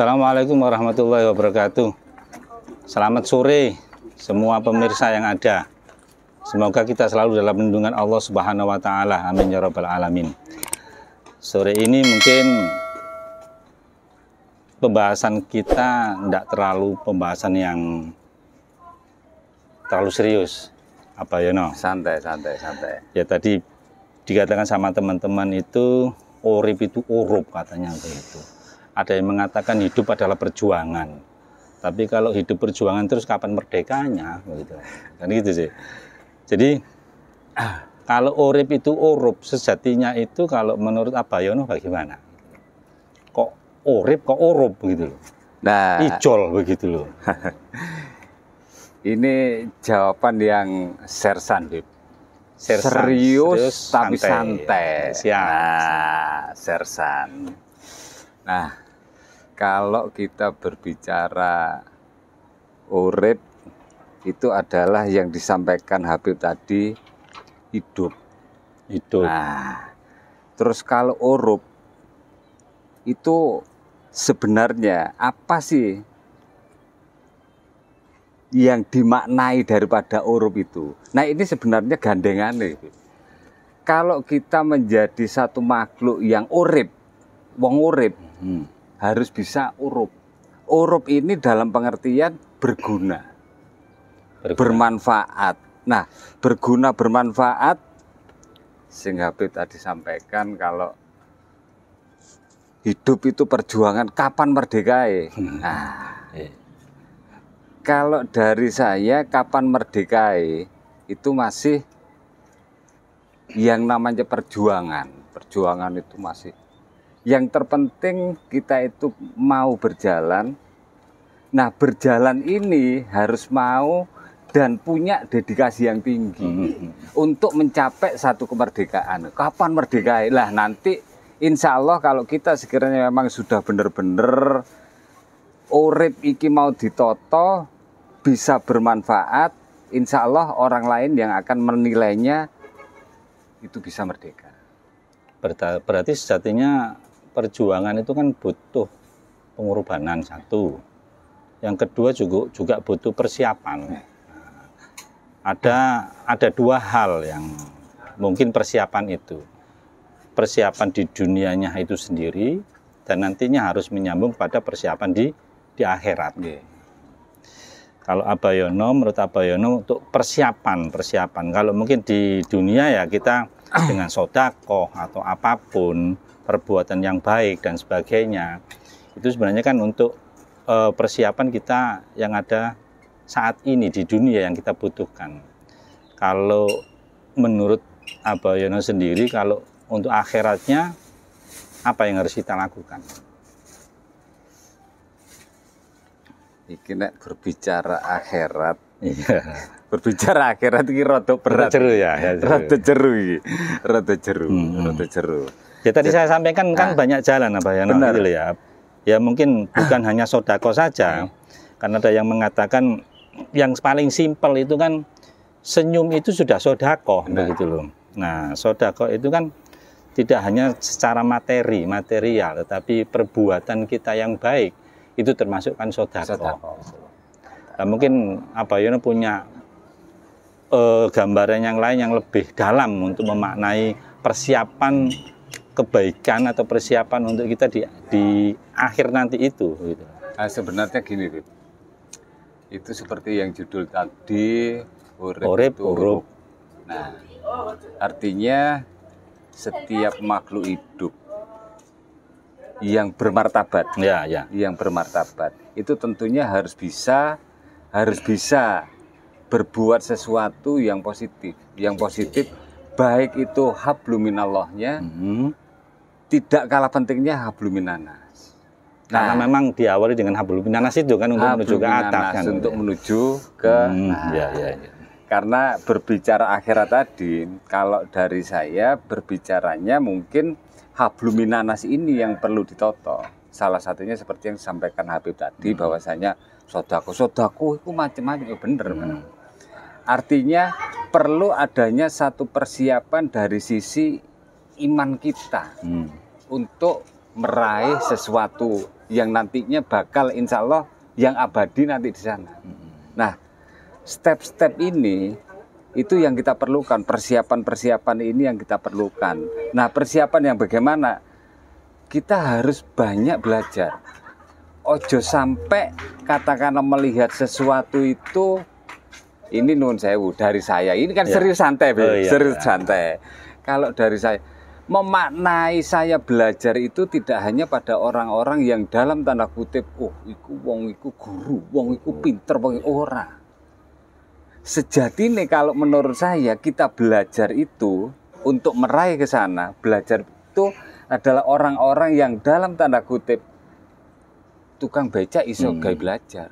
Assalamualaikum warahmatullahi wabarakatuh. Selamat sore semua pemirsa yang ada. Semoga kita selalu dalam lindungan Allah Subhanahu wa taala. Amin ya rabbal alamin. Sore ini mungkin pembahasan kita tidak terlalu pembahasan yang terlalu serius. Apa ya no? Santai. Ya tadi dikatakan sama teman-teman itu urip itu urup katanya begitu. Ada yang mengatakan hidup adalah perjuangan. Tapi kalau hidup perjuangan terus kapan merdekanya begitu. Kan gitu sih. Jadi kalau urip itu urup sejatinya itu kalau menurut Abayono bagaimana? Kok urip kok urup begitu loh. Nah, ijol begitu loh. Ini jawaban yang sersan, Bib. Serius tapi santai. Siap. Nah, sersan. Nah, kalau kita berbicara urip itu adalah yang disampaikan Habib tadi, hidup. Nah, terus kalau urup itu sebenarnya apa sih yang dimaknai daripada urup itu? Nah, ini sebenarnya gandengannya. Kalau kita menjadi satu makhluk yang urip, wong urip, harus bisa urup. Urup ini dalam pengertian berguna. Bermanfaat. Nah, berguna bermanfaat, sehingga Habib tadi sampaikan kalau hidup itu perjuangan, kapan merdekae? Nah, kalau dari saya kapan merdekae itu masih yang namanya perjuangan. Perjuangan itu masih. Yang terpenting kita itu mau berjalan. Nah, berjalan ini harus mau dan punya dedikasi yang tinggi untuk mencapai satu kemerdekaan. Kapan merdeka? Lah nanti insya Allah kalau kita sekiranya memang sudah benar-benar urip iki mau ditoto, bisa bermanfaat, insya Allah orang lain yang akan menilainya itu bisa merdeka. Berarti sejatinya perjuangan itu kan butuh pengorbanan satu. Yang kedua juga butuh persiapan. Ada dua hal yang mungkin persiapan itu. Persiapan di dunianya itu sendiri dan nantinya harus menyambung pada persiapan di akhirat. Kalau Abayono, menurut Abayono untuk persiapan. Kalau mungkin di dunia ya kita dengan sodakoh atau apapun, perbuatan yang baik dan sebagainya, itu sebenarnya kan untuk persiapan kita yang ada saat ini di dunia yang kita butuhkan. Kalau menurut Abayono sendiri, kalau untuk akhiratnya apa yang harus kita lakukan? Iki nek berbicara akhirat, berbicara akhirat iki rada berat. Rada jeru. Ya tadi saya sampaikan kan banyak jalan Abayono gitu ya. Ya mungkin bukan hanya sodako saja. Karena ada yang mengatakan yang paling simpel itu kan senyum itu sudah sodako begitu loh. Nah, sodako itu kan tidak hanya secara material, tetapi perbuatan kita yang baik itu termasuk kan sodako. Nah, mungkin Abayono punya gambaran yang lain yang lebih dalam untuk memaknai persiapan kebaikan atau persiapan untuk kita di akhir nanti itu gitu. Nah, sebenarnya gini, Bib. Itu seperti yang judul tadi, urip. Nah, artinya setiap makhluk hidup yang bermartabat, yang bermartabat itu tentunya harus bisa berbuat sesuatu yang positif, baik itu habluminallahnya, tidak kalah pentingnya habluminanas. Karena memang diawali dengan habluminanas itu kan untuk menuju ke atas kan. Untuk menuju ke Karena berbicara akhirat tadi, kalau dari saya berbicaranya mungkin habluminanas ini yang perlu ditoto. Salah satunya seperti yang disampaikan Habib tadi, bahwasanya sodako itu macam-macam, bener. Artinya perlu adanya satu persiapan dari sisi iman kita untuk meraih sesuatu yang nantinya bakal insya Allah yang abadi nanti di sana. Nah, step-step ini itu yang kita perlukan, persiapan-persiapan ini yang kita perlukan. Nah, persiapan yang bagaimana? Kita harus banyak belajar. Ojo sampai katakanlah melihat sesuatu itu, ini nun sewu dari saya. Ini kan serius santai, serius santai. Kalau dari saya, memaknai saya belajar itu tidak hanya pada orang-orang yang dalam tanda kutip, oh, iku wong iku guru, wong iku pinter, wong ora. Sejatinya kalau menurut saya kita belajar itu untuk meraih ke sana, belajar itu adalah orang-orang yang dalam tanda kutip tukang beca iso gawe belajar.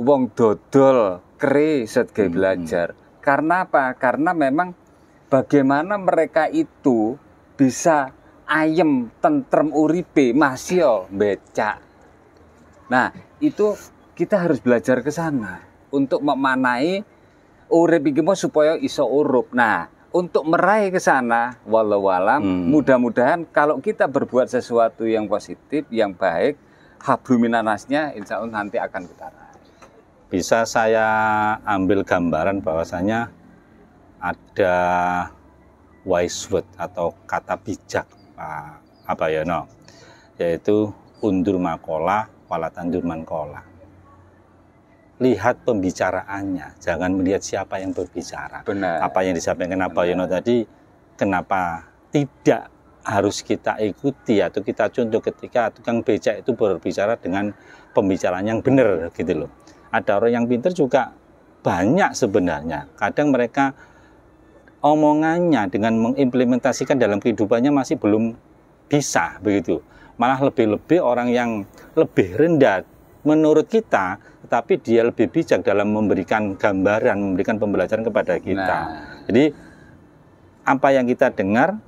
Wong dodol kere iso gawe belajar. Karena apa? Karena memang bagaimana mereka itu bisa ayem, tentrem uripe, masih beca. Nah, itu kita harus belajar ke sana untuk memanai urip iki supaya iso urup. Nah, untuk meraih ke sana, walau alam, mudah-mudahan kalau kita berbuat sesuatu yang positif, yang baik, habluminanasnya insya Allah nanti akan kita raih. Bisa saya ambil gambaran bahwasanya ada wise word atau kata bijak Pak Abayono, yaitu undur makola walatandur mankola. Lihat pembicaraannya, jangan melihat siapa yang berbicara. Benar. Apa yang disampaikan Abayono tadi, kenapa tidak harus kita ikuti atau kita contoh ketika tukang becak itu berbicara dengan pembicaraan yang benar gitu loh. Ada orang yang pintar juga banyak sebenarnya. Kadang mereka omongannya dengan mengimplementasikan dalam kehidupannya masih belum bisa begitu. Malah lebih-lebih orang yang lebih rendah menurut kita, tetapi dia lebih bijak dalam memberikan gambaran, memberikan pembelajaran kepada kita. Jadi apa yang kita dengar,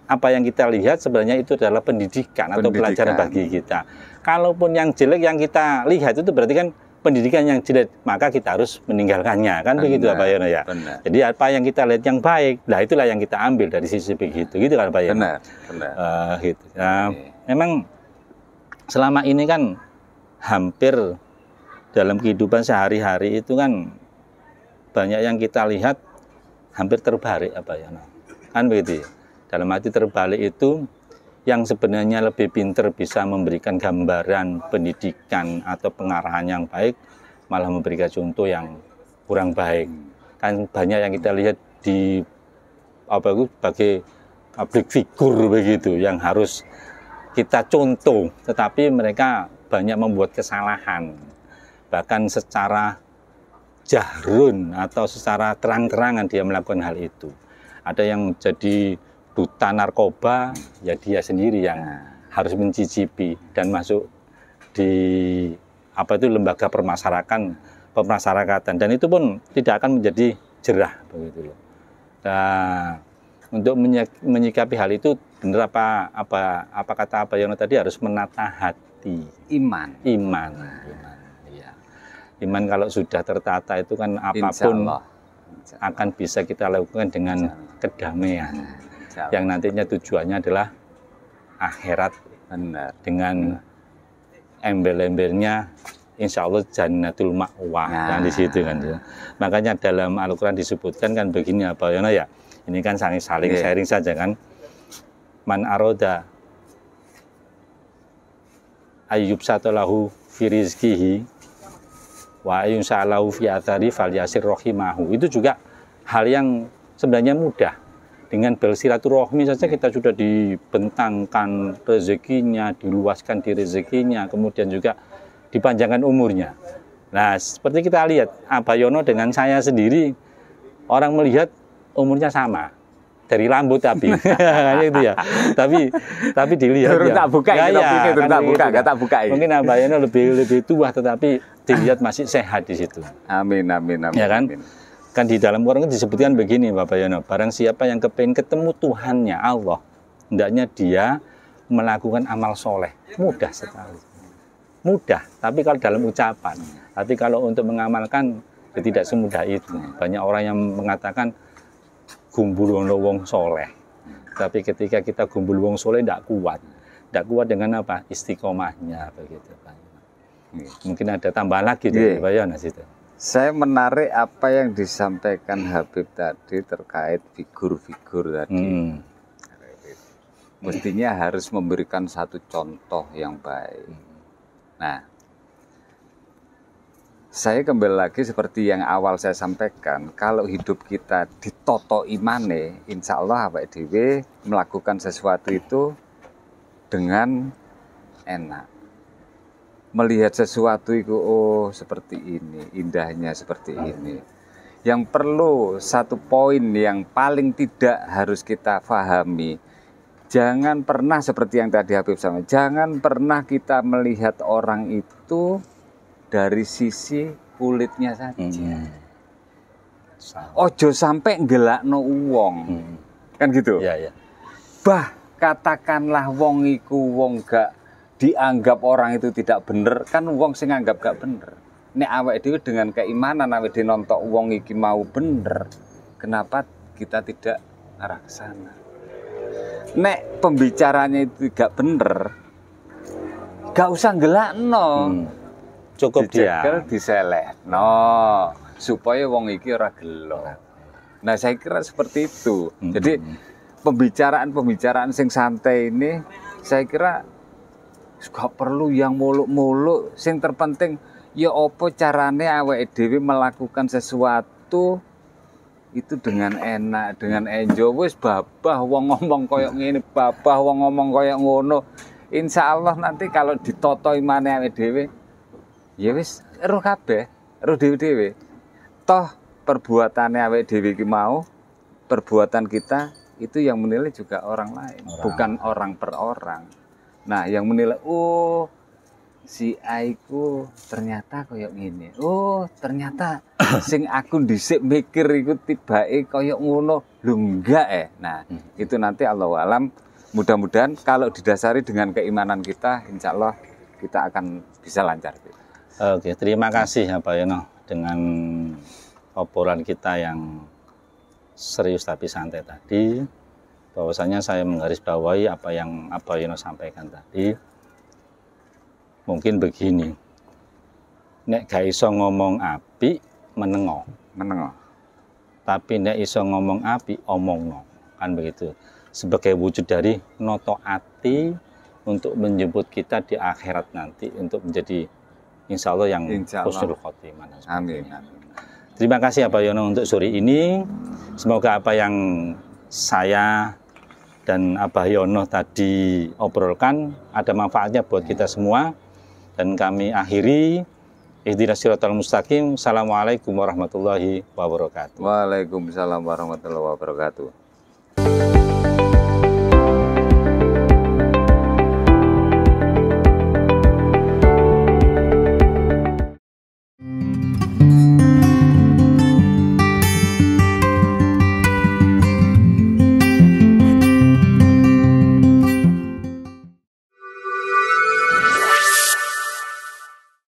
apa yang kita lihat sebenarnya itu adalah pendidikan atau pelajaran bagi kita. Kalaupun yang jelek yang kita lihat itu berarti kan pendidikan yang jelek, maka kita harus meninggalkannya, kan begitu Pak Yono ya. Benar. Jadi apa yang kita lihat yang baik, nah itulah yang kita ambil dari sisi begitu, gitu kan Pak Yono. Benar, benar. Gitu. Nah, memang selama ini kan hampir dalam kehidupan sehari-hari itu kan banyak yang kita lihat hampir terbalik apa ya, kan begitu. Dalam arti terbalik itu yang sebenarnya lebih pintar bisa memberikan gambaran pendidikan atau pengarahan yang baik malah memberikan contoh yang kurang baik. Kan banyak yang kita lihat di apa itu sebagai public figure begitu yang harus kita contoh, tetapi mereka banyak membuat kesalahan. Bahkan secara jahrun atau secara terang-terangan dia melakukan hal itu. Ada yang jadi duta narkoba, ya dia sendiri yang harus mencicipi dan masuk di apa itu lembaga pemasarakatan dan itu pun tidak akan menjadi jerah begitu loh. Nah, untuk menyikapi hal itu benar apa kata Abayono tadi harus menata hati, iman. Ya. Iman kalau sudah tertata itu kan apapun akan bisa kita lakukan dengan kedamaian. Yang nantinya tujuannya adalah akhirat. Benar. Dengan embel-embelnya insya Allah jannatul ma'wah yang di situ kan. Makanya dalam Al-Quran disebutkan kan begini apa ya, ini kan saling sharing saja kan. Man aroda ayyub satalahu fi rizkihi wa ayyun sa'alahu fi athari falyasir rohimahu. Itu juga hal yang sebenarnya mudah. Dengan bersilaturahmi saja kita sudah dibentangkan rezekinya, diluaskan di rezekinya, kemudian juga dipanjangkan umurnya. Nah, seperti kita lihat Abayono dengan saya sendiri, orang melihat umurnya sama. Dari rambut tapi itu ya. Tapi dilihat ya. Tak buka ya, tak buka. Mungkin Abayono lebih tua tetapi dilihat masih sehat di situ. Amin. Ya kan? Amin. Kan di dalam Quran disebutkan begini Bapak Yono, barang siapa yang kepingin ketemu Tuhannya Allah, hendaknya dia melakukan amal soleh. Mudah sekali. Mudah, tapi kalau dalam ucapan. Tapi kalau untuk mengamalkan, ya tidak semudah itu. Banyak orang yang mengatakan gumbul wong soleh. Tapi ketika kita gumbul wong soleh tidak kuat. tidak kuat dengan apa? Istiqomahnya begitu Pak. Mungkin ada tambahan lagi dari Pak Yonos itu. Saya menarik apa yang disampaikan Habib tadi terkait figur-figur tadi. Mestinya harus memberikan satu contoh yang baik. Nah, saya kembali lagi seperti yang awal saya sampaikan, kalau hidup kita ditoto imane, insya Allah awake dhewe melakukan sesuatu itu dengan enak. Melihat sesuatu itu, oh seperti ini, indahnya seperti ini. Yang perlu satu poin yang paling tidak harus kita pahami, jangan pernah seperti yang tadi Habib sama, jangan pernah kita melihat orang itu dari sisi kulitnya saja. Ojo sampai ngelakno wong. Kan gitu? Ya. Bah, katakanlah wong iku wong gak dianggap orang itu tidak bener, kan wong sing anggap gak bener. Nek awake dhewe dengan keimanan awake dhewe nonton wong iki mau bener, kenapa kita tidak arah ke sana? Nek pembicaranya itu gak bener, gak usah ngelakno. Cukup dia diselehno supaya wong iki ora gelo. Nah, saya kira seperti itu. Jadi pembicaraan sing santai ini saya kira gak perlu yang muluk-muluk. Sing terpenting ya apa carane awake dhewe melakukan sesuatu itu dengan enak, dengan enjoy. Wis babah wong ngomong koyo ngene, babah wong ngomong koyo ngono. Insya Allah nanti kalau ditoto imane awake dhewe, ya wis roh kabeh, roh dhewe-dhewe. Toh perbuatane awake dhewe iki mau, perbuatan kita itu yang menilai juga orang lain, bukan orang per orang. Nah, yang menilai, oh si Aiku ternyata koyo ngene. Oh, ternyata sing aku dhisik mikir iku tibake koyo ngono. Lho enggak Nah, itu nanti Allahu alam. Mudah-mudahan kalau didasari dengan keimanan kita, insya Allah kita akan bisa lancar. Oke, terima kasih ya Pak Yono dengan obrolan kita yang serius tapi santai tadi. Bahwasanya saya menggarisbawahi apa yang Pak Yono sampaikan tadi. Mungkin begini, nek gak iso ngomong api menengo. Tapi nek iso ngomong api omongno, kan begitu. Sebagai wujud dari noto ati untuk menjemput kita di akhirat nanti untuk menjadi insya Allah yang husnul khotimah. Amin. Terima kasih Pak Yono untuk sore ini. Semoga apa yang saya dan Abah Yono tadi obrolkan ada manfaatnya buat kita semua. Dan kami akhiri, ihdinas siratal mustaqim. Assalamualaikum warahmatullahi wabarakatuh. Waalaikumsalam warahmatullahi wabarakatuh.